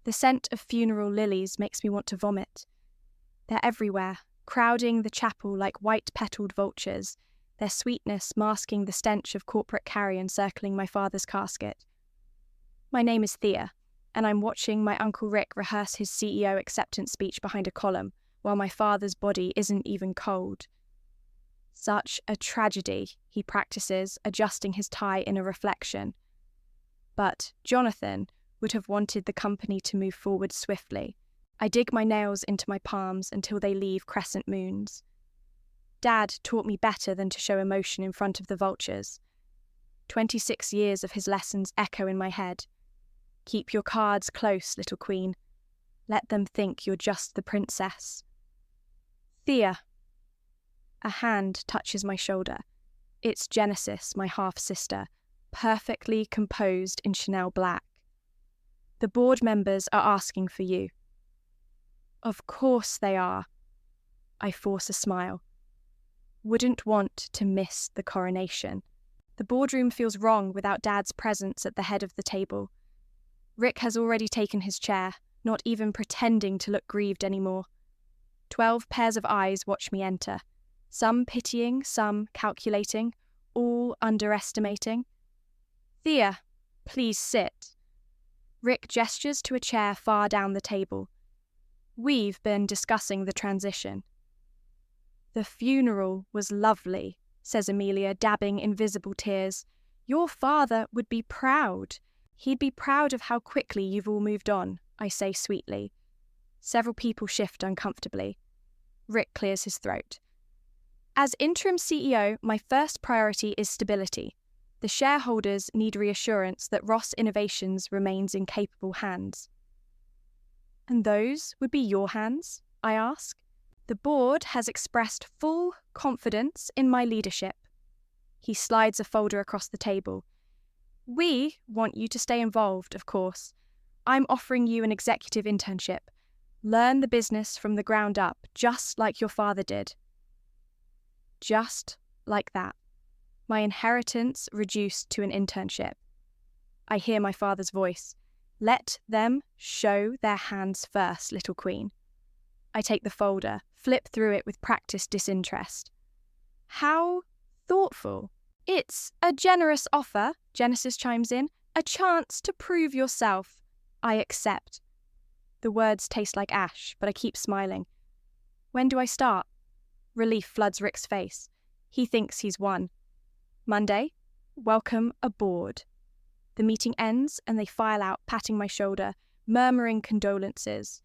The scent of funeral lilies makes me want to vomit. They're everywhere, crowding the chapel like white-petalled vultures, their sweetness masking the stench of corporate carrion circling my father's casket. My name is Thea, and I'm watching my Uncle Rick rehearse his CEO acceptance speech behind a column, while my father's body isn't even cold. Such a tragedy, he practices, adjusting his tie in a reflection. But Jonathan would have wanted the company to move forward swiftly. I dig my nails into my palms until they leave crescent moons. Dad taught me better than to show emotion in front of the vultures. 26 years of his lessons echo in my head. Keep your cards close, little queen. Let them think you're just the princess. Thea. A hand touches my shoulder. It's Genesis, my half-sister, perfectly composed in Chanel black. The board members are asking for you. Of course they are. I force a smile. Wouldn't want to miss the coronation. The boardroom feels wrong without Dad's presence at the head of the table. Rick has already taken his chair, not even pretending to look grieved anymore. 12 pairs of eyes watch me enter. Some pitying, some calculating, all underestimating. Thea, please sit. Rick gestures to a chair far down the table. We've been discussing the transition. The funeral was lovely, says Amelia, dabbing invisible tears. Your father would be proud. He'd be proud of how quickly you've all moved on, I say sweetly. Several people shift uncomfortably. Rick clears his throat. As interim CEO, my first priority is stability. The shareholders need reassurance that Ross Innovations remains in capable hands. And those would be your hands, I ask. The board has expressed full confidence in my leadership. He slides a folder across the table. We want you to stay involved, of course. I'm offering you an executive internship. Learn the business from the ground up, just like your father did. Just like that. My inheritance reduced to an internship. I hear my father's voice. Let them show their hands first, little queen. I take the folder, flip through it with practiced disinterest. How thoughtful. It's a generous offer, Genesis chimes in. A chance to prove yourself. I accept. The words taste like ash, but I keep smiling. When do I start? Relief floods Rick's face. He thinks he's won. Monday, welcome aboard. The meeting ends and they file out, patting my shoulder, murmuring condolences.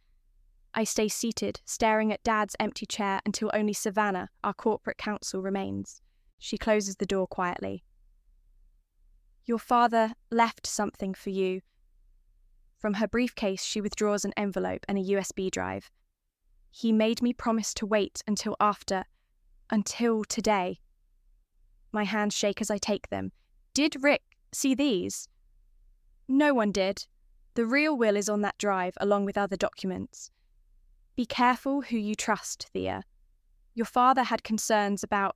I stay seated, staring at Dad's empty chair until only Savannah, our corporate counsel, remains. She closes the door quietly. Your father left something for you. From her briefcase, she withdraws an envelope and a USB drive. He made me promise to wait until today. My hands shake as I take them. Did Rick see these? No one did. The real will is on that drive, along with other documents. Be careful who you trust, Thea. Your father had concerns about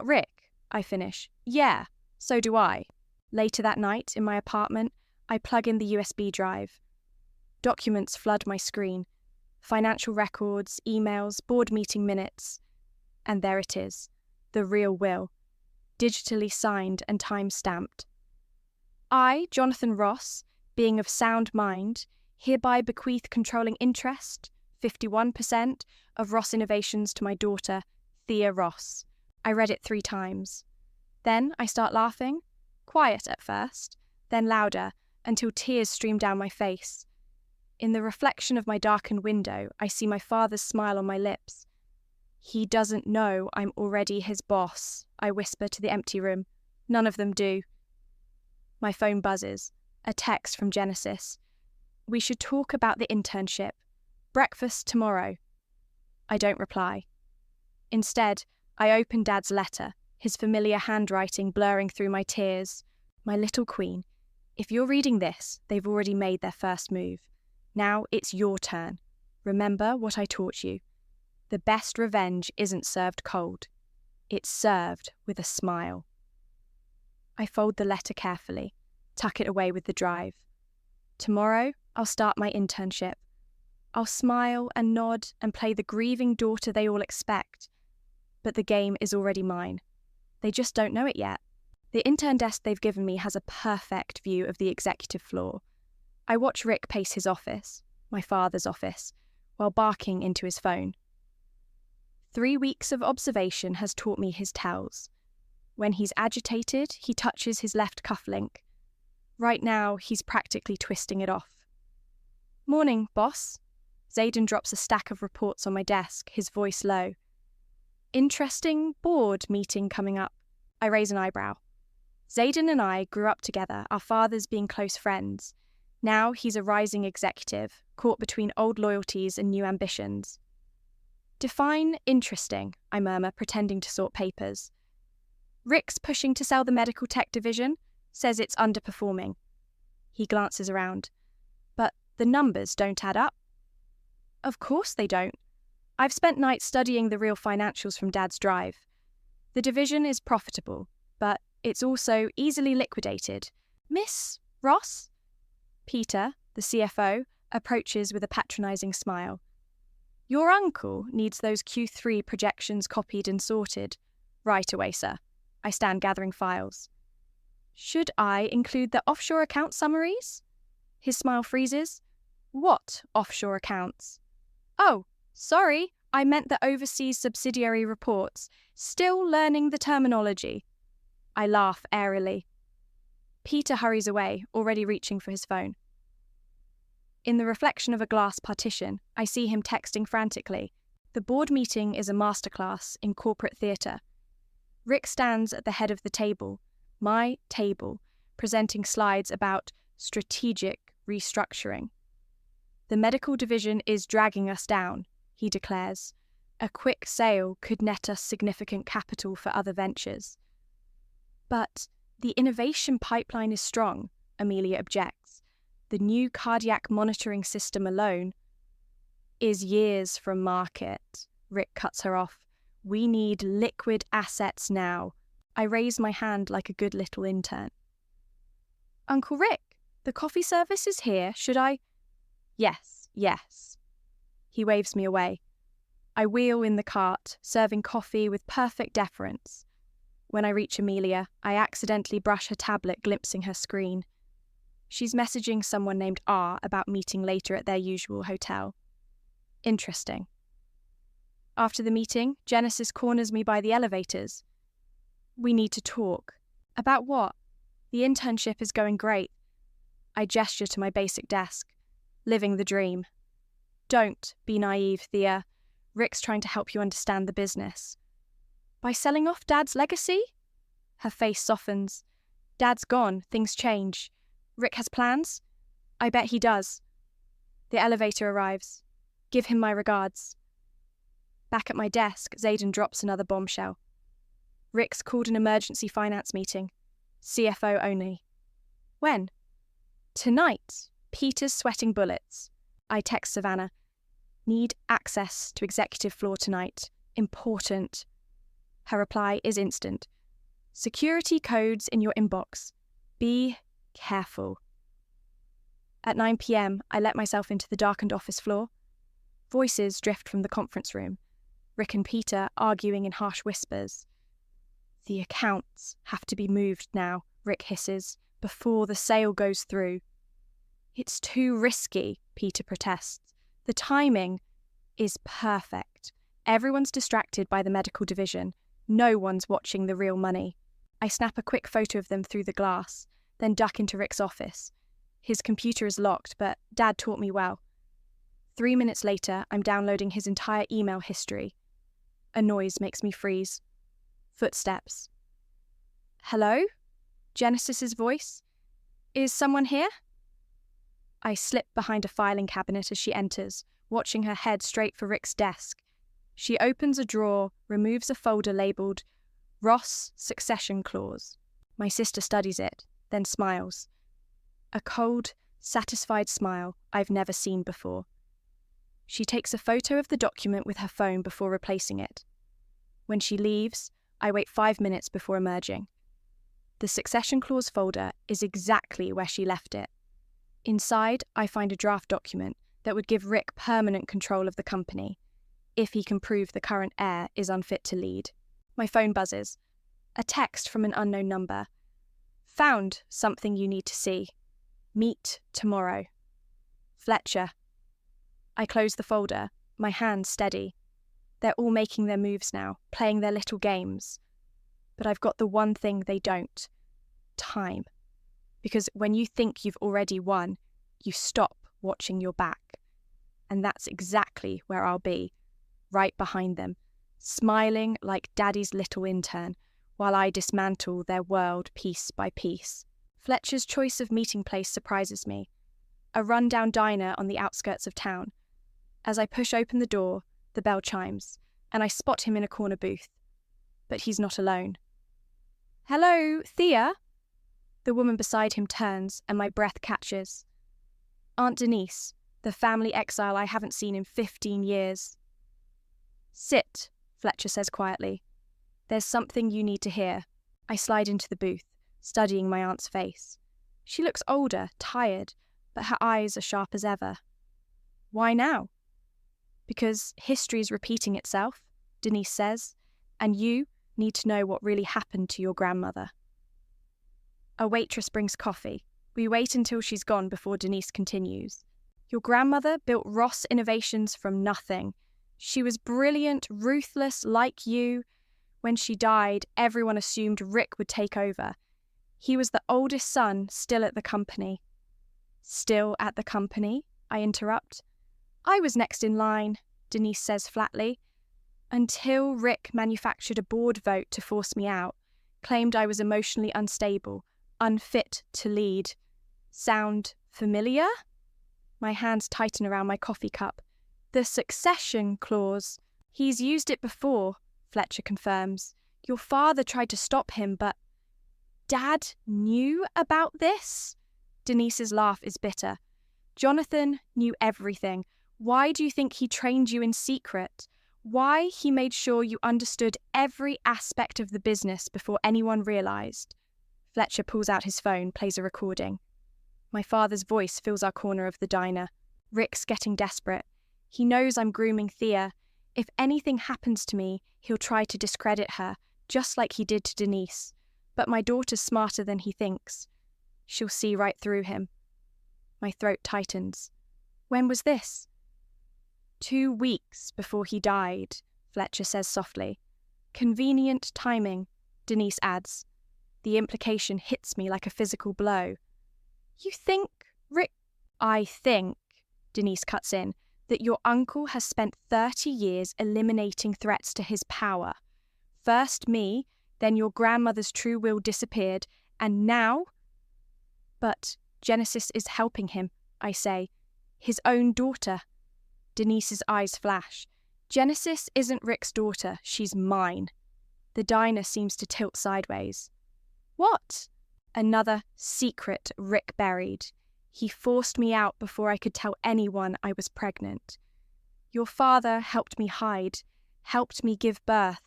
Rick, I finish. Yeah, so do I. Later that night, in my apartment, I plug in the USB drive. Documents flood my screen. Financial records, emails, board meeting minutes. And there it is, the real will, digitally signed and time-stamped. I, Jonathan Ross, being of sound mind, hereby bequeath controlling interest, 51%, of Ross Innovations to my daughter, Thea Ross. I read it 3 times. Then I start laughing, quiet at first, then louder, until tears stream down my face. In the reflection of my darkened window, I see my father's smile on my lips. He doesn't know I'm already his boss, I whisper to the empty room. None of them do. My phone buzzes. A text from Genesis. We should talk about the internship. Breakfast tomorrow. I don't reply. Instead, I open Dad's letter, his familiar handwriting blurring through my tears. My little queen, if you're reading this, they've already made their first move. Now it's your turn. Remember what I taught you. The best revenge isn't served cold. It's served with a smile. I fold the letter carefully, tuck it away with the drive. Tomorrow, I'll start my internship. I'll smile and nod and play the grieving daughter they all expect. But the game is already mine. They just don't know it yet. The intern desk they've given me has a perfect view of the executive floor. I watch Rick pace his office, my father's office, while barking into his phone. 3 weeks of observation has taught me his tells. When he's agitated, he touches his left cufflink. Right now, he's practically twisting it off. Morning, boss. Zayden drops a stack of reports on my desk, his voice low. Interesting board meeting coming up. I raise an eyebrow. Zayden and I grew up together, our fathers being close friends. Now he's a rising executive, caught between old loyalties and new ambitions. Define interesting, I murmur, pretending to sort papers. Rick's pushing to sell the medical tech division, says it's underperforming. He glances around. But the numbers don't add up. Of course they don't. I've spent nights studying the real financials from Dad's drive. The division is profitable, but it's also easily liquidated. Miss Ross? Peter, the CFO, approaches with a patronising smile. Your uncle needs those Q3 projections copied and sorted. Right away, sir. I stand gathering files. Should I include the offshore account summaries? His smile freezes. What offshore accounts? Oh, sorry, I meant the overseas subsidiary reports. Still learning the terminology. I laugh airily. Peter hurries away, already reaching for his phone. In the reflection of a glass partition, I see him texting frantically. The board meeting is a masterclass in corporate theatre. Rick stands at the head of the table, my table, presenting slides about strategic restructuring. The medical division is dragging us down, he declares. A quick sale could net us significant capital for other ventures. But the innovation pipeline is strong, Amelia objects. The new cardiac monitoring system alone is years from market. Rick cuts her off. We need liquid assets now. I raise my hand like a good little intern. Uncle Rick, the coffee service is here. Should I? Yes. He waves me away. I wheel in the cart, serving coffee with perfect deference. When I reach Amelia, I accidentally brush her tablet, glimpsing her screen. She's messaging someone named R about meeting later at their usual hotel. Interesting. After the meeting, Genesis corners me by the elevators. We need to talk. About what? The internship is going great. I gesture to my basic desk. Living the dream. Don't be naive, Thea. Rick's trying to help you understand the business. By selling off Dad's legacy? Her face softens. Dad's gone, things change. Rick has plans? I bet he does. The elevator arrives. Give him my regards. Back at my desk, Zayden drops another bombshell. Rick's called an emergency finance meeting. CFO only. When? Tonight. Peter's sweating bullets. I text Savannah. Need access to executive floor tonight. Important. Her reply is instant. Security codes in your inbox. Be careful. At 9 p.m, I let myself into the darkened office floor. Voices drift from the conference room. Rick and Peter arguing in harsh whispers. The accounts have to be moved now, Rick hisses, before the sale goes through. It's too risky, Peter protests. The timing is perfect. Everyone's distracted by the medical division. No one's watching the real money. I snap a quick photo of them through the glass, then duck into Rick's office. His computer is locked, but Dad taught me well. 3 minutes later, I'm downloading his entire email history. A noise makes me freeze. Footsteps. Hello? Genesis's voice. Is someone here? I slip behind a filing cabinet as she enters, watching her head straight for Rick's desk. She opens a drawer, removes a folder labelled Ross Succession Clause. My sister studies it, then smiles. A cold, satisfied smile I've never seen before. She takes a photo of the document with her phone before replacing it. When she leaves, I wait 5 minutes before emerging. The Succession Clause folder is exactly where she left it. Inside, I find a draft document that would give Rick permanent control of the company, if he can prove the current heir is unfit to lead. My phone buzzes. A text from an unknown number. Found something you need to see. Meet tomorrow. Fletcher. I close the folder, my hands steady. They're all making their moves now, playing their little games. But I've got the one thing they don't. Time. Because when you think you've already won, you stop watching your back. And that's exactly where I'll be, right behind them, smiling like Daddy's little intern, while I dismantle their world piece by piece. Fletcher's choice of meeting place surprises me. A run-down diner on the outskirts of town. As I push open the door, the bell chimes, and I spot him in a corner booth. But he's not alone. "Hello, Thea?" The woman beside him turns, and my breath catches. Aunt Denise, the family exile I haven't seen in 15 years. "Sit," Fletcher says quietly. "There's something you need to hear." I slide into the booth, studying my aunt's face. She looks older, tired, but her eyes are sharp as ever. "Why now?" "Because history's repeating itself," Denise says, "and you need to know what really happened to your grandmother." A waitress brings coffee. We wait until she's gone before Denise continues. "Your grandmother built Ross Innovations from nothing. She was brilliant, ruthless, like you. When she died, everyone assumed Rick would take over. He was the oldest son still at the company." "Still at the company?" I interrupt. "I was next in line," Denise says flatly, "until Rick manufactured a board vote to force me out, claimed I was emotionally unstable, unfit to lead. Sound familiar?" My hands tighten around my coffee cup. "The succession clause. He's used it before," Fletcher confirms. "Your father tried to stop him, but..." "Dad knew about this?" Denise's laugh is bitter. "Jonathan knew everything. Why do you think he trained you in secret? Why he made sure you understood every aspect of the business before anyone realised?" Fletcher pulls out his phone, plays a recording. My father's voice fills our corner of the diner. Rick's getting desperate. He knows I'm grooming Thea. If anything happens to me, he'll try to discredit her, just like he did to Denise. But my daughter's smarter than he thinks. She'll see right through him. My throat tightens. "When was this?" 2 weeks before he died," Fletcher says softly. "Convenient timing," Denise adds. The implication hits me like a physical blow. "You think, Rick..." "I think," Denise cuts in, "that your uncle has spent 30 years eliminating threats to his power. First me, then your grandmother's true will disappeared, and now..." "But Genesis is helping him," I say. "His own daughter." Denise's eyes flash. "Genesis isn't Rick's daughter, she's mine." The diner seems to tilt sideways. "What?" "Another secret Rick buried. He forced me out before I could tell anyone I was pregnant. Your father helped me hide, helped me give birth.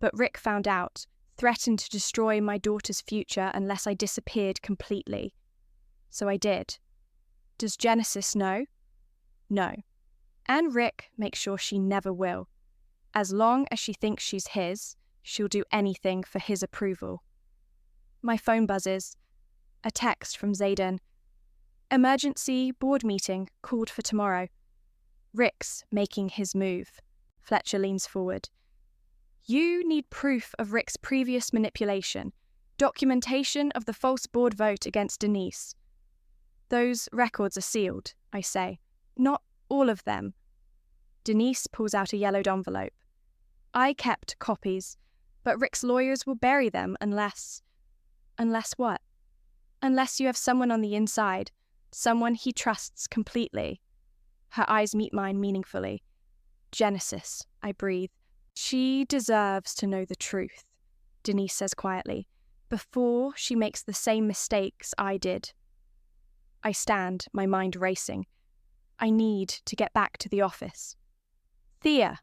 But Rick found out, threatened to destroy my daughter's future unless I disappeared completely. So I did. Does Genesis know?" "No. And Rick makes sure she never will. As long as she thinks she's his, she'll do anything for his approval." My phone buzzes. A text from Zayden. "Emergency board meeting called for tomorrow." Rick's making his move. Fletcher leans forward. "You need proof of Rick's previous manipulation, documentation of the false board vote against Denise." "Those records are sealed," I say. "Not all of them." Denise pulls out a yellowed envelope. "I kept copies, but Rick's lawyers will bury them unless..." "Unless what?" "Unless you have someone on the inside, someone he trusts completely." Her eyes meet mine meaningfully. "Genesis," I breathe. "She deserves to know the truth," Denise says quietly, "before she makes the same mistakes I did." I stand, my mind racing. I need to get back to the office. "Thea!"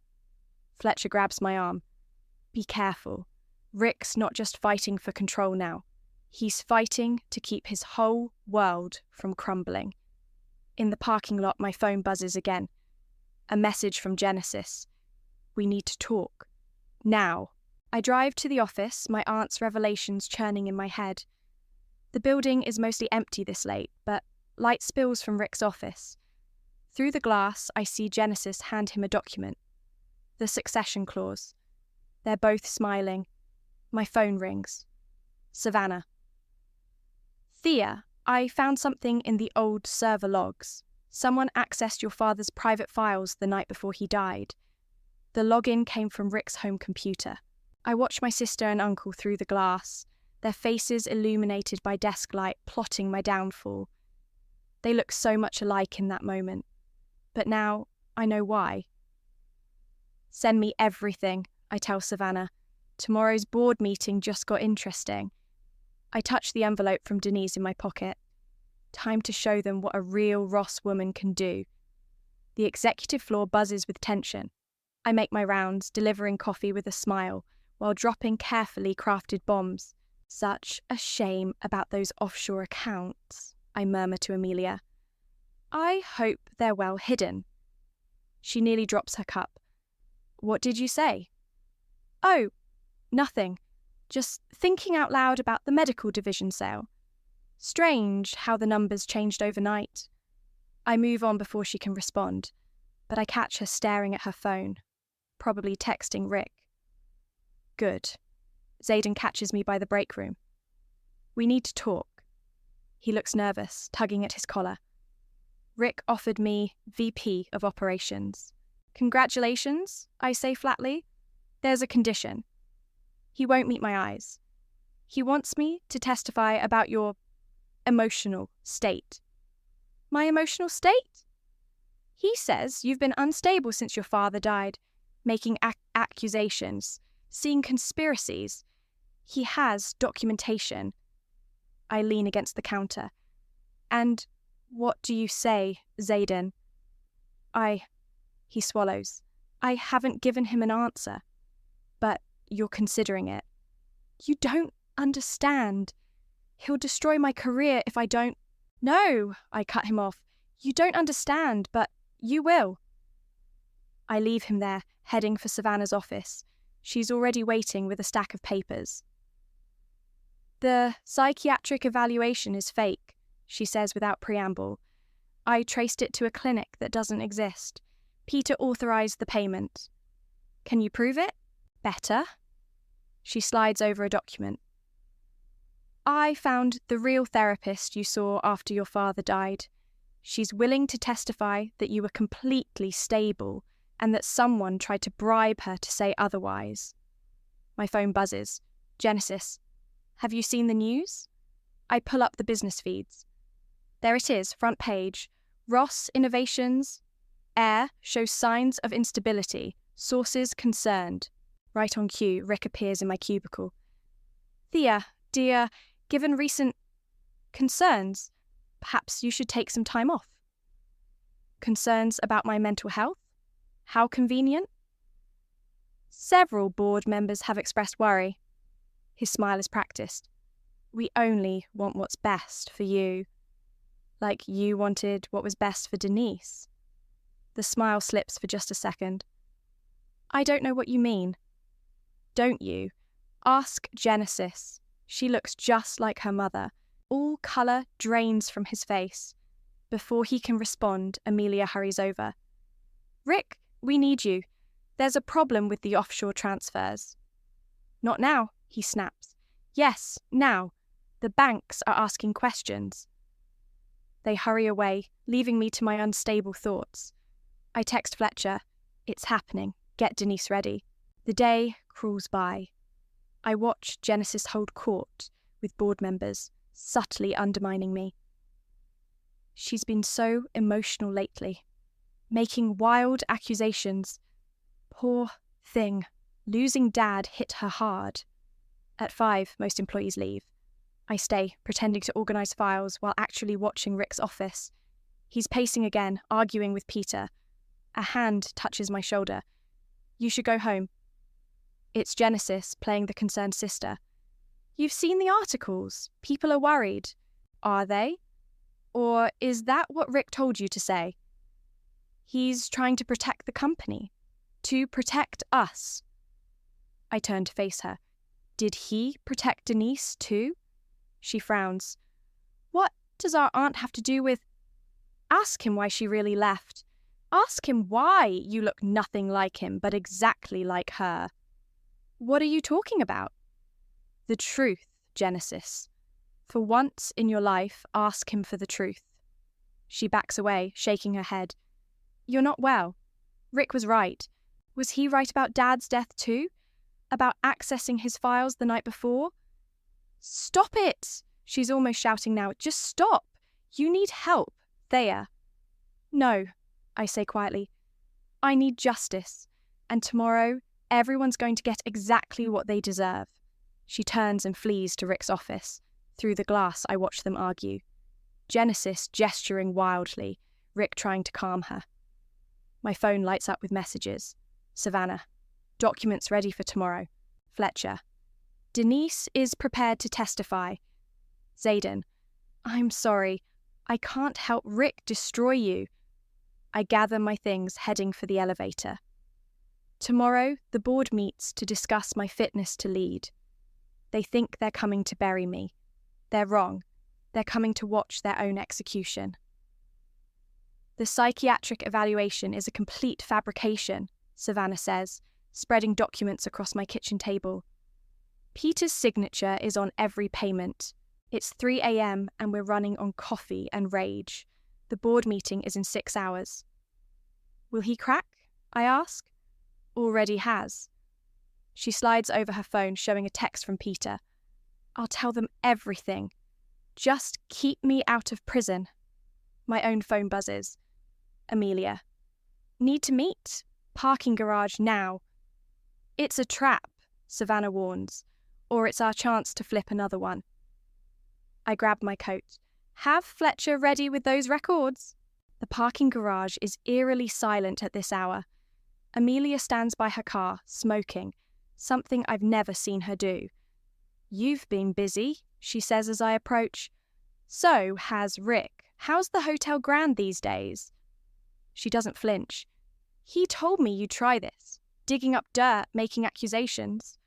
Fletcher grabs my arm. "Be careful. Rick's not just fighting for control now. He's fighting to keep his whole world from crumbling. In the parking lot, my phone buzzes again. A message from Genesis. We need to talk. Now. I drive to the office, my aunt's revelations churning in my head. The building is mostly empty this late, but light spills from Rick's office. Through the glass, I see Genesis hand him a document. The succession clause. They're both smiling. My phone rings. Savannah. Thea, I found something in the old server logs. Someone accessed your father's private files the night before he died. The login came from Rick's home computer. I watch my sister and uncle through the glass, their faces illuminated by desk light plotting my downfall. They look so much alike in that moment, but now I know why. Send me everything, I tell Savannah. Tomorrow's board meeting just got interesting. I touch the envelope from Denise in my pocket. Time to show them what a real Ross woman can do. The executive floor buzzes with tension. I make my rounds, delivering coffee with a smile, while dropping carefully crafted bombs. Such a shame about those offshore accounts, I murmur to Amelia. I hope they're well hidden. She nearly drops her cup. What did you say? Oh, nothing. Just thinking out loud about the medical division sale. Strange how the numbers changed overnight. I move on before she can respond, but I catch her staring at her phone, probably texting Rick. Good. Zayden catches me by the break room. We need to talk. He looks nervous, tugging at his collar. Rick offered me VP of Operations. Congratulations, I say flatly. There's a condition. He won't meet my eyes. He wants me to testify about your emotional state. My emotional state? He says you've been unstable since your father died, making accusations, seeing conspiracies. He has documentation. I lean against the counter. And what do you say, Zayden? He swallows. I haven't given him an answer. But you're considering it. You don't understand. He'll destroy my career if I don't. No, I cut him off. You don't understand, but you will. I leave him there, heading for Savannah's office. She's already waiting with a stack of papers. The psychiatric evaluation is fake, she says without preamble. I traced it to a clinic that doesn't exist. Peter authorized the payment. Can you prove it? Better. She slides over a document. I found the real therapist you saw after your father died. She's willing to testify that you were completely stable and that someone tried to bribe her to say otherwise. My phone buzzes. Genesis. Have you seen the news? I pull up the business feeds. There it is, front page. Ross Innovations. Air shows signs of instability. Sources concerned. Right on cue, Rick appears in my cubicle. Thea, dear, given recent concerns, perhaps you should take some time off. Concerns about my mental health? How convenient. Several board members have expressed worry. His smile is practiced. We only want what's best for you. Like you wanted what was best for Denise. The smile slips for just a second. I don't know what you mean. Don't you? Ask Genesis. She looks just like her mother. All colour drains from his face. Before he can respond, Amelia hurries over. Rick, we need you. There's a problem with the offshore transfers. Not now, he snaps. Yes, now. The banks are asking questions. They hurry away, leaving me to my unstable thoughts. I text Fletcher. It's happening. Get Denise ready. The day crawls by. I watch Genesis hold court with board members, subtly undermining me. She's been so emotional lately, making wild accusations. Poor thing. Losing Dad hit her hard. At 5, most employees leave. I stay, pretending to organise files while actually watching Rick's office. He's pacing again, arguing with Peter. A hand touches my shoulder. You should go home. It's Genesis, playing the concerned sister. You've seen the articles. People are worried. Are they? Or is that what Rick told you to say? He's trying to protect the company. To protect us. I turn to face her. Did he protect Denise too? She frowns. What does our aunt have to do with... Ask him why she really left. Ask him why you look nothing like him, but exactly like her. What are you talking about? The truth, Genesis. For once in your life, ask him for the truth. She backs away, shaking her head. You're not well. Rick was right. Was he right about Dad's death too? About accessing his files the night before? Stop it! She's almost shouting now. Just stop! You need help, Thea. No, I say quietly. I need justice, and tomorrow everyone's going to get exactly what they deserve. She turns and flees to Rick's office. Through the glass, I watch them argue. Genesis gesturing wildly, Rick trying to calm her. My phone lights up with messages. Savannah. Documents ready for tomorrow. Fletcher. Denise is prepared to testify. Zayden. I'm sorry. I can't help Rick destroy you. I gather my things, heading for the elevator. Tomorrow, the board meets to discuss my fitness to lead. They think they're coming to bury me. They're wrong. They're coming to watch their own execution. The psychiatric evaluation is a complete fabrication, Savannah says, spreading documents across my kitchen table. Peter's signature is on every payment. It's 3 a.m. and we're running on coffee and rage. The board meeting is in 6 hours. Will he crack? I ask. Already has. She slides over her phone, showing a text from Peter. I'll tell them everything. Just keep me out of prison. My own phone buzzes. Amelia. Need to meet? Parking garage now. It's a trap, Savannah warns, or it's our chance to flip another one. I grab my coat. Have Fletcher ready with those records. The parking garage is eerily silent at this hour. Amelia stands by her car, smoking, something I've never seen her do. You've been busy, she says as I approach. So has Rick. How's the Hotel Grand these days? She doesn't flinch. He told me you'd try this, digging up dirt, making accusations.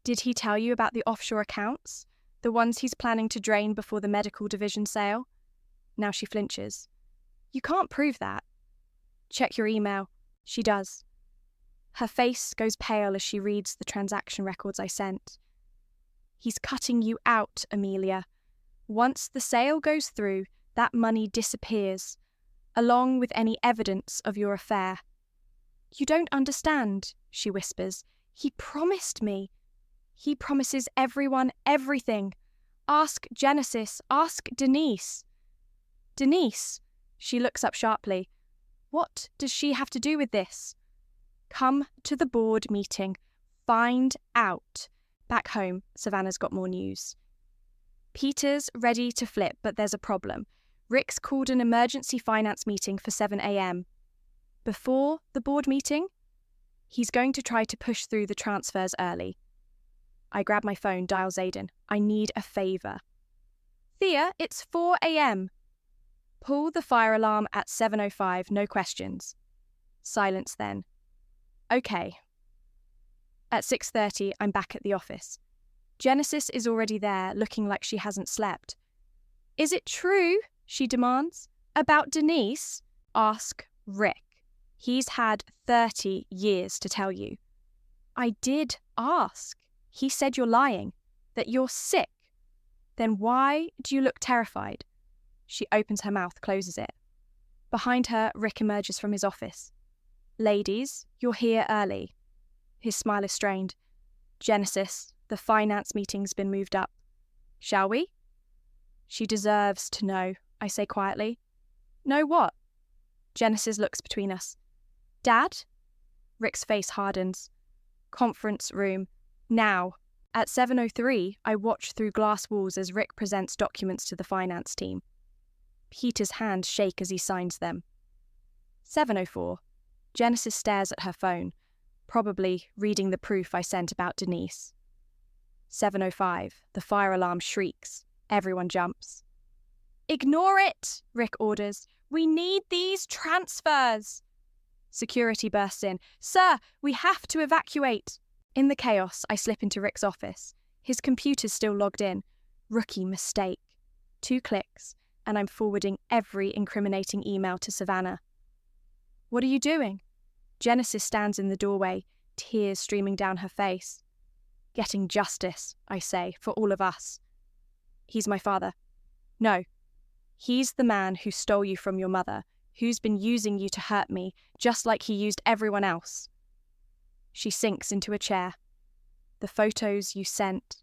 Did he tell you about the offshore accounts? The ones he's planning to drain before the medical division sale? Now she flinches. You can't prove that. Check your email. She does. Her face goes pale as she reads the transaction records I sent. He's cutting you out, Amelia. Once the sale goes through, that money disappears, along with any evidence of your affair. You don't understand, she whispers. He promised me. He promises everyone everything. Ask Genesis. Ask Denise. Denise? She looks up sharply. What does she have to do with this? Come to the board meeting. Find out. Back home, Savannah's got more news. Peter's ready to flip, but there's a problem. Rick's called an emergency finance meeting for 7 a.m. Before the board meeting, he's going to try to push through the transfers early. I grab my phone, dial Zayden. I need a favour. Thea, it's 4 a.m. Pull the fire alarm at 7:05, no questions. Silence then. Okay. At 6:30, I'm back at the office. Genesis is already there, looking like she hasn't slept. Is it true, she demands, about Denise? Ask Rick. He's had 30 years to tell you. I did ask. He said you're lying, that you're sick. Then why do you look terrified? She opens her mouth, closes it. Behind her, Rick emerges from his office. Ladies, you're here early. His smile is strained. Genesis, the finance meeting's been moved up. Shall we? She deserves to know, I say quietly. Know what? Genesis looks between us. Dad? Rick's face hardens. Conference room. Now. At 7:03, I watch through glass walls as Rick presents documents to the finance team. Peter's hands shake as he signs them. 7:04. Genesis stares at her phone, probably reading the proof I sent about Denise. 7:05. The fire alarm shrieks. Everyone jumps. "Ignore it," Rick orders. "We need these transfers." Security bursts in. "Sir, we have to evacuate." In the chaos, I slip into Rick's office. His computer's still logged in. Rookie mistake. 2 clicks, and I'm forwarding every incriminating email to Savannah. "What are you doing?" Genesis stands in the doorway, tears streaming down her face. "Getting justice," I say, "for all of us." "He's my father." "No. He's the man who stole you from your mother, who's been using you to hurt me, just like he used everyone else." She sinks into a chair. "The photos you sent.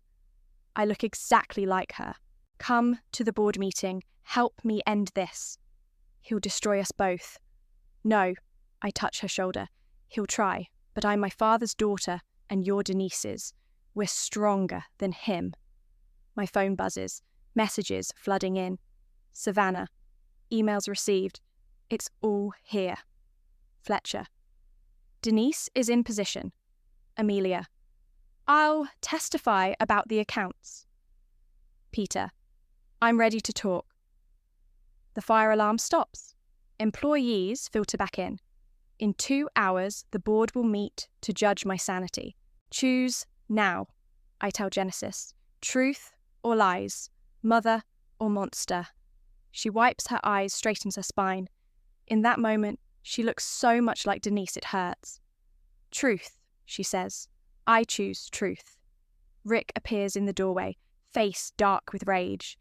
I look exactly like her. Come to the board meeting. Help me end this. He'll destroy us both." "No," I touch her shoulder. "He'll try, but I'm my father's daughter and you're Denise's. We're stronger than him." My phone buzzes, messages flooding in. Savannah. Emails received. It's all here. Fletcher. Denise is in position. Amelia. "I'll testify about the accounts." Peter. "I'm ready to talk." The fire alarm stops. Employees filter back in. In 2 hours, the board will meet to judge my sanity. "Choose now," I tell Genesis. "Truth or lies, mother or monster." She wipes her eyes, straightens her spine. In that moment, she looks so much like Denise it hurts. "Truth," she says. "I choose truth." Rick appears in the doorway, face dark with rage.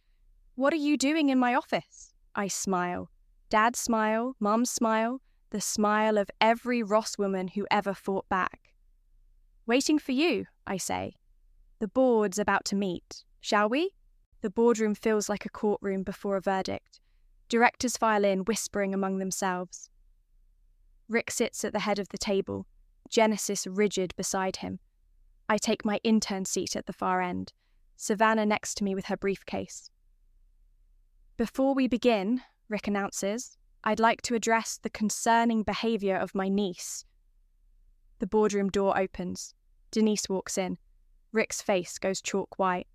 "What are you doing in my office?" I smile. Dad's smile, Mum's smile, the smile of every Ross woman who ever fought back. "Waiting for you," I say. "The board's about to meet. Shall we?" The boardroom feels like a courtroom before a verdict. Directors file in, whispering among themselves. Rick sits at the head of the table, Genesis rigid beside him. I take my intern seat at the far end, Savannah next to me with her briefcase. "Before we begin," Rick announces, "I'd like to address the concerning behaviour of my niece." The boardroom door opens. Denise walks in. Rick's face goes chalk white.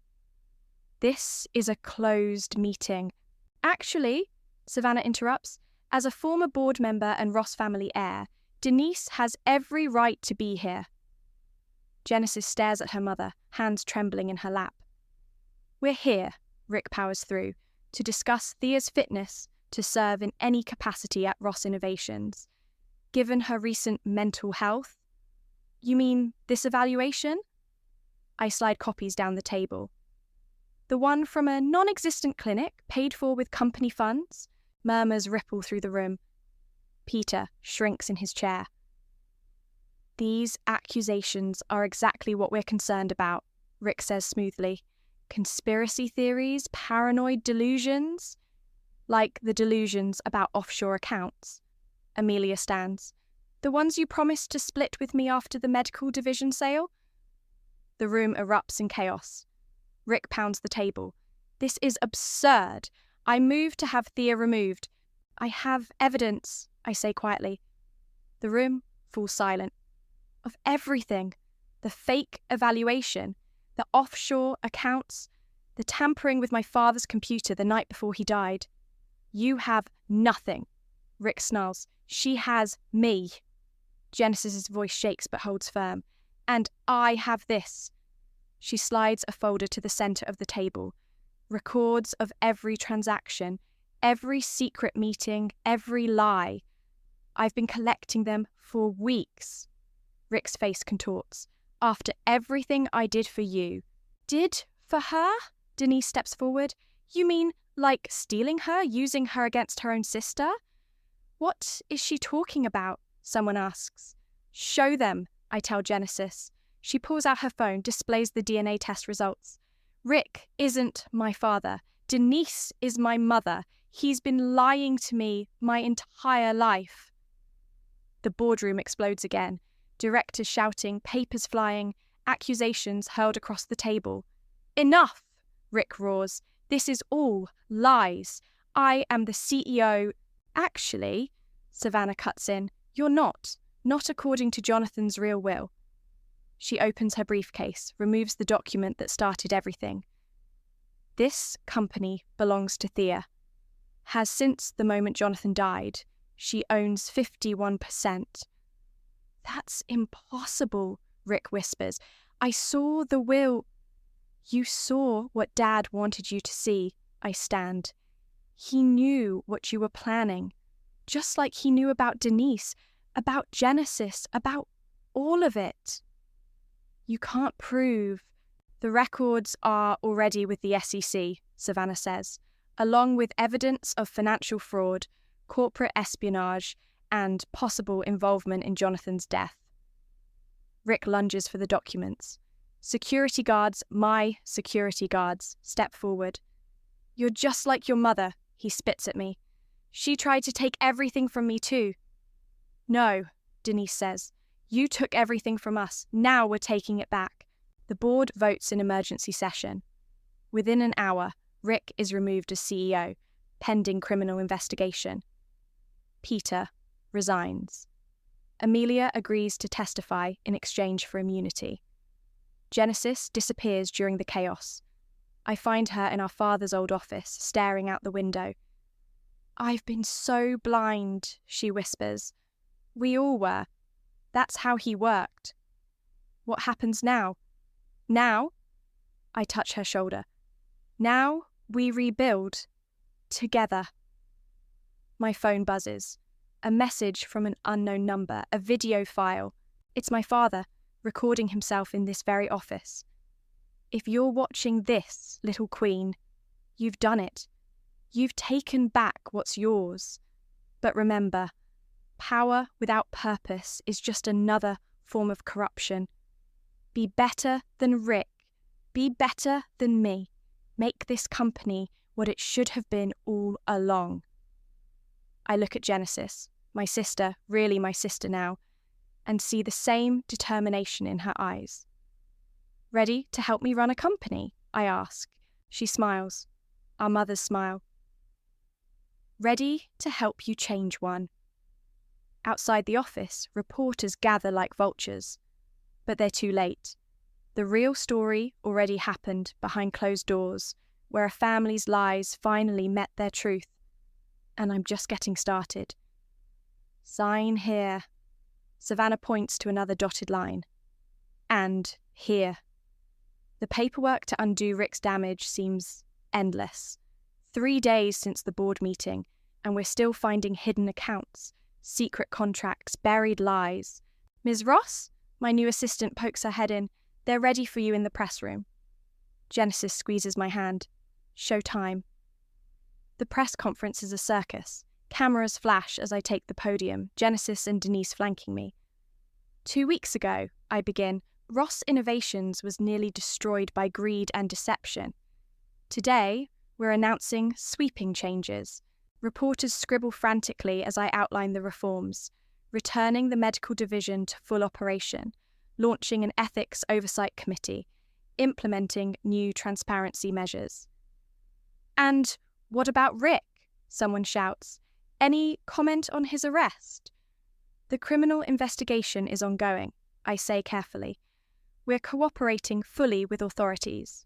"This is a closed meeting." "Actually," Savannah interrupts, "as a former board member and Ross family heir, Denise has every right to be here." Genesis stares at her mother, hands trembling in her lap. "We're here," Rick powers through, "to discuss Thea's fitness to serve in any capacity at Ross Innovations. Given her recent mental health." "You mean this evaluation?" I slide copies down the table. "The one from a non-existent clinic, paid for with company funds?" Murmurs ripple through the room. Peter shrinks in his chair. "These accusations are exactly what we're concerned about," Rick says smoothly. "Conspiracy theories, paranoid delusions?" "Like the delusions about offshore accounts." Amelia stands. "The ones you promised to split with me after the medical division sale?" The room erupts in chaos. Rick pounds the table. "This is absurd. I move to have Thea removed." "I have evidence," I say quietly. The room falls silent. "Of everything. The fake evaluation, the offshore accounts, the tampering with my father's computer the night before he died." "You have nothing," Rick snarls. "She has me." Genesis's voice shakes but holds firm. "And I have this." She slides a folder to the center of the table. Records of every transaction, every secret meeting, every lie. I've been collecting them for weeks. Rick's face contorts. "After everything I did for you." "Did for her?" Denise steps forward. "You mean like stealing her, using her against her own sister?" "What is she talking about?" someone asks. "Show them," I tell Genesis. She pulls out her phone, displays the DNA test results. "Rick isn't my father. Denise is my mother. He's been lying to me my entire life." The boardroom explodes again. Directors shouting, papers flying, accusations hurled across the table. "Enough!" Rick roars. "This is all lies. I am the CEO." "Actually," Savannah cuts in, "you're not. Not according to Jonathan's real will." She opens her briefcase, removes the document that started everything. This company belongs to Thea. Has since the moment Jonathan died. She owns 51%. That's impossible, Rick whispers. I saw the will. You saw what Dad wanted you to see, I stand. He knew what you were planning, just like he knew about Denise, about Genesis, about all of it. You can't prove. The records are already with the SEC, Savannah says, along with evidence of financial fraud, corporate espionage, and possible involvement in Jonathan's death. Rick lunges for the documents. Security guards, my security guards, step forward. You're just like your mother, he spits at me. She tried to take everything from me too. No, Denise says. You took everything from us. Now we're taking it back. The board votes in emergency session. Within an hour, Rick is removed as CEO, pending criminal investigation. Peter resigns. Amelia agrees to testify in exchange for immunity. Genesis disappears during the chaos. I find her in our father's old office, staring out the window. I've been so blind, she whispers. We all were. That's how he worked. What happens now? Now? I touch her shoulder. Now we rebuild. Together. My phone buzzes. A message from an unknown number, a video file. It's my father, recording himself in this very office. If you're watching this, little queen, you've done it. You've taken back what's yours. But remember, power without purpose is just another form of corruption. Be better than Rick. Be better than me. Make this company what it should have been all along. I look at Genesis, my sister, really my sister now, and see the same determination in her eyes. Ready to help me run a company? I ask. She smiles. Our mothers smile. Ready to help you change one. Outside the office, reporters gather like vultures. But they're too late. The real story already happened behind closed doors, where a family's lies finally met their truth. And I'm just getting started. Sign here. Savannah points to another dotted line. And here. The paperwork to undo Rick's damage seems endless. 3 days since the board meeting, and we're still finding hidden accounts, secret contracts, buried lies. Ms. Ross? My new assistant pokes her head in. They're ready for you in the press room. Genesis squeezes my hand. Show time. The press conference is a circus. Cameras flash as I take the podium, Genesis and Denise flanking me. 2 weeks ago, I begin, Ross Innovations was nearly destroyed by greed and deception. Today, we're announcing sweeping changes. Reporters scribble frantically as I outline the reforms, returning the medical division to full operation, launching an ethics oversight committee, implementing new transparency measures. And what about Rick? Someone shouts. Any comment on his arrest? The criminal investigation is ongoing, I say carefully. We're cooperating fully with authorities.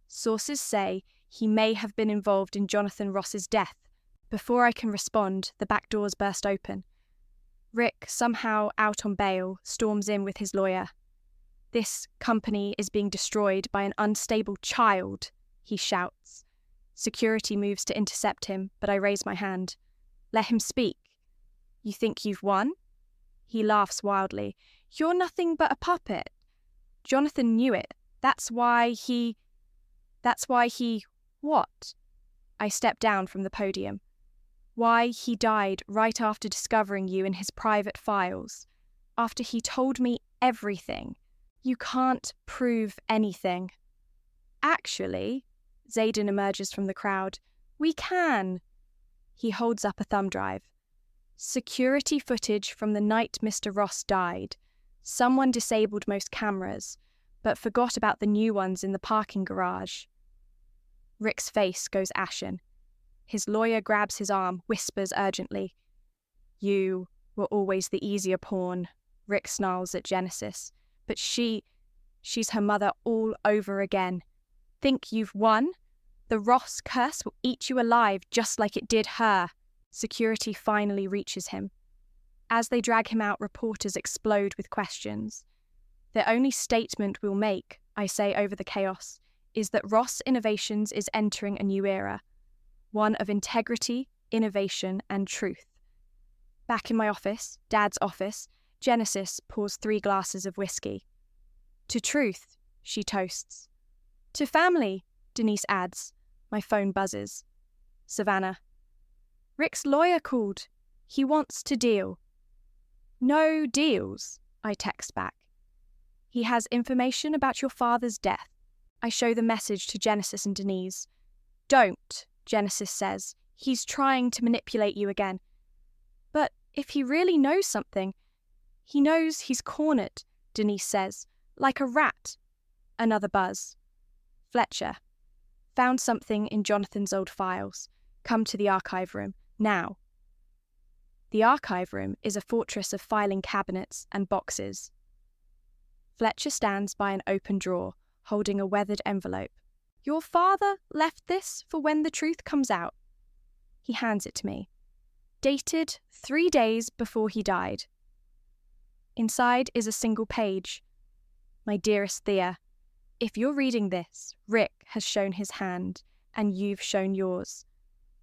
Sources say he may have been involved in Jonathan Ross's death. Before I can respond, the back doors burst open. Rick, somehow out on bail, storms in with his lawyer. This company is being destroyed by an unstable child, he shouts. Security moves to intercept him, but I raise my hand. Let him speak. You think you've won? He laughs wildly. You're nothing but a puppet. Jonathan knew it. That's why he... What? I step down from the podium. Why he died right after discovering you in his private files. After he told me everything. You can't prove anything. Actually, Zayden emerges from the crowd. We can. He holds up a thumb drive. Security footage from the night Mr. Ross died. Someone disabled most cameras, but forgot about the new ones in the parking garage. Rick's face goes ashen. His lawyer grabs his arm, whispers urgently. You were always the easier pawn, Rick snarls at Genesis. But she's her mother all over again. Think you've won? The Ross curse will eat you alive just like it did her. Security finally reaches him. As they drag him out, reporters explode with questions. The only statement we'll make, I say over the chaos, is that Ross Innovations is entering a new era, one of integrity, innovation, and truth. Back in my office, Dad's office, Genesis pours 3 glasses of whiskey. To truth, she toasts. To family, Denise adds. My phone buzzes. Savannah. Rick's lawyer called. He wants to deal. No deals, I text back. He has information about your father's death. I show the message to Genesis and Denise. Don't, Genesis says. He's trying to manipulate you again. But if he really knows something, he knows he's cornered, Denise says, like a rat. Another buzz. Fletcher. Found something in Jonathan's old files. Come to the archive room, now. The archive room is a fortress of filing cabinets and boxes. Fletcher stands by an open drawer, holding a weathered envelope. Your father left this for when the truth comes out. He hands it to me. Dated 3 days before he died. Inside is a single page. My dearest Thea, if you're reading this, Rick has shown his hand, and you've shown yours.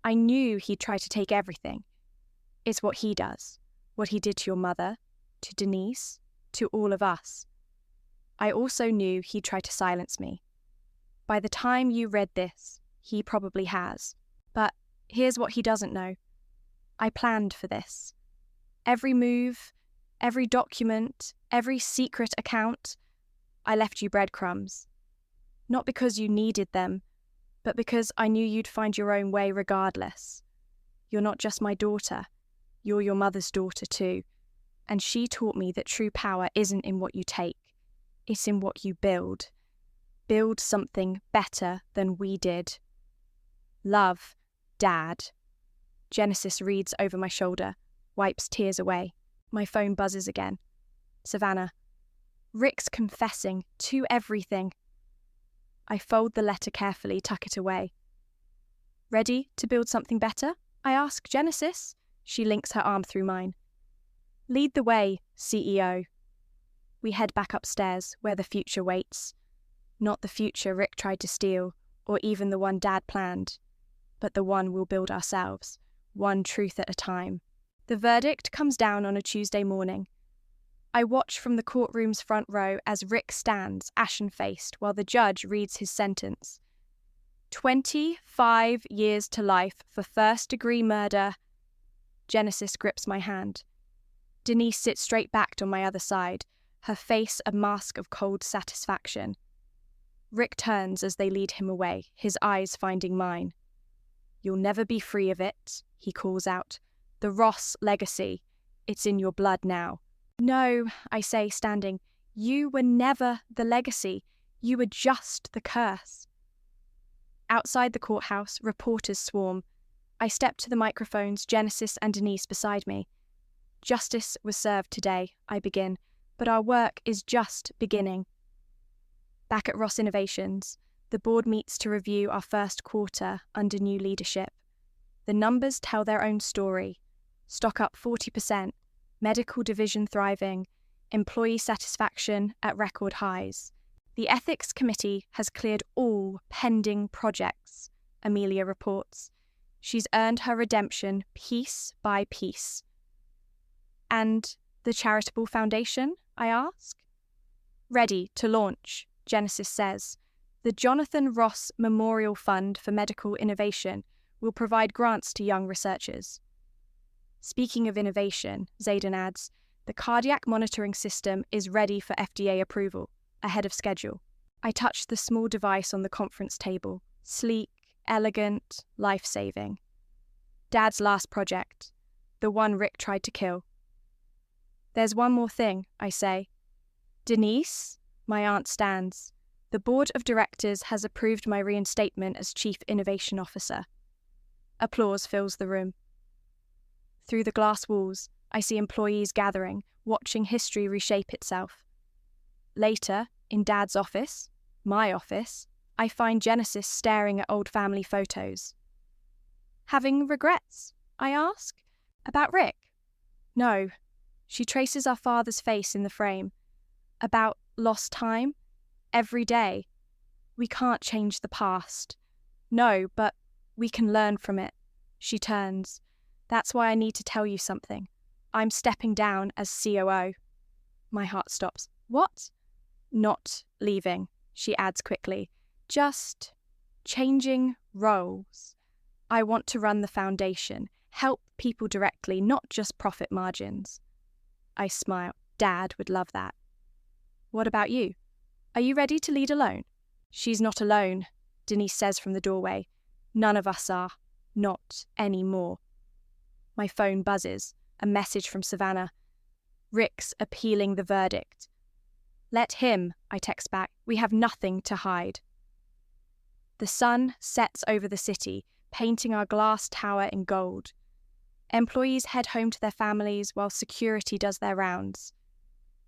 I knew he'd try to take everything. It's what he does, what he did to your mother, to Denise, to all of us. I also knew he'd try to silence me. By the time you read this, he probably has. But here's what he doesn't know. I planned for this. Every move, every document, every secret account, I left you breadcrumbs. Not because you needed them, but because I knew you'd find your own way regardless. You're not just my daughter, you're your mother's daughter too. And she taught me that true power isn't in what you take, it's in what you build. Build something better than we did. Love, Dad. Genesis reads over my shoulder, wipes tears away. My phone buzzes again. Savannah. Rick's confessing to everything. I fold the letter carefully, tuck it away. Ready to build something better? I ask Genesis. She links her arm through mine. Lead the way, CEO. We head back upstairs, where the future waits. Not the future Rick tried to steal, or even the one Dad planned, but the one we'll build ourselves, one truth at a time. The verdict comes down on a Tuesday morning. I watch from the courtroom's front row as Rick stands, ashen-faced, while the judge reads his sentence. 25 years to life for first-degree murder. Genesis grips my hand. Denise sits straight-backed on my other side, her face a mask of cold satisfaction. Rick turns as they lead him away, his eyes finding mine. You'll never be free of it, he calls out. The Ross legacy. It's in your blood now. No, I say, standing. You were never the legacy. You were just the curse. Outside the courthouse, reporters swarm. I step to the microphones, Genesis and Denise beside me. Justice was served today, I begin, but our work is just beginning. Back at Ross Innovations, the board meets to review our first quarter under new leadership. The numbers tell their own story. Stock up 40%, medical division thriving, employee satisfaction at record highs. The ethics committee has cleared all pending projects, Amelia reports. She's earned her redemption piece by piece. And the charitable foundation, I ask? Ready to launch, Genesis says. The Jonathan Ross Memorial Fund for Medical Innovation will provide grants to young researchers. Speaking of innovation, Zayden adds, the cardiac monitoring system is ready for FDA approval, ahead of schedule. I touch the small device on the conference table, sleek, elegant, life-saving. Dad's last project, the one Rick tried to kill. There's one more thing, I say. Denise, my aunt stands. The board of directors has approved my reinstatement as Chief Innovation Officer. Applause fills the room. Through the glass walls, I see employees gathering, watching history reshape itself. Later, in Dad's office, my office, I find Genesis staring at old family photos. Having regrets? I ask. About Rick? No. She traces our father's face in the frame. About lost time? Every day. We can't change the past. No, but we can learn from it. She turns. That's why I need to tell you something. I'm stepping down as COO. My heart stops. What? Not leaving, she adds quickly. Just changing roles. I want to run the foundation, help people directly, not just profit margins. I smile. Dad would love that. What about you? Are you ready to lead alone? She's not alone, Denise says from the doorway. None of us are. Not anymore. My phone buzzes. A message from Savannah. Rick's appealing the verdict. Let him, I text back. We have nothing to hide. The sun sets over the city, painting our glass tower in gold. Employees head home to their families while security does their rounds.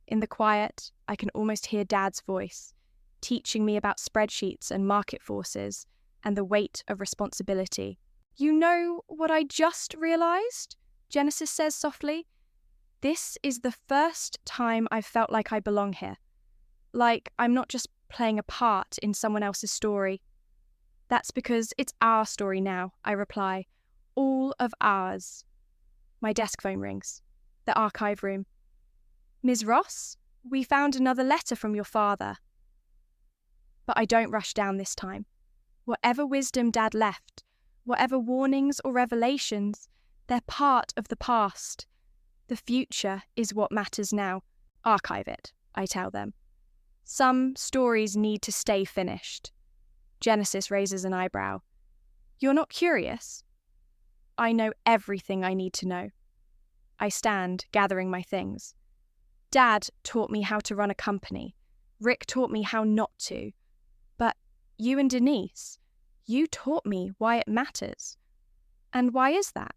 In the quiet, I can almost hear Dad's voice, teaching me about spreadsheets and market forces and the weight of responsibility. You know what I just realised? Genesis says softly. This is the first time I've felt like I belong here. Like I'm not just playing a part in someone else's story. That's because it's our story now, I reply. All of ours. My desk phone rings. The archive room. Ms. Ross, we found another letter from your father. But I don't rush down this time. Whatever wisdom Dad left, whatever warnings or revelations, they're part of the past. The future is what matters now. Archive it, I tell them. Some stories need to stay finished. Genesis raises an eyebrow. You're not curious? I know everything I need to know. I stand, gathering my things. Dad taught me how to run a company. Rick taught me how not to. But you and Denise, you taught me why it matters. And why is that?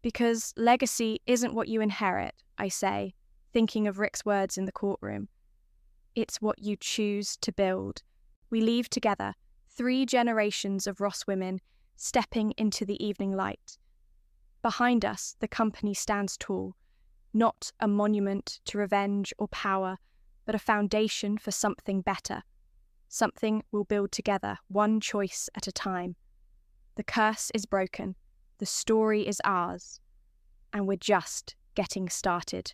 Because legacy isn't what you inherit, I say, thinking of Rick's words in the courtroom. It's what you choose to build. We leave together, 3 generations of Ross women stepping into the evening light. Behind us, the company stands tall, not a monument to revenge or power, but a foundation for something better. Something we'll build together, one choice at a time. The curse is broken. The story is ours. And we're just getting started.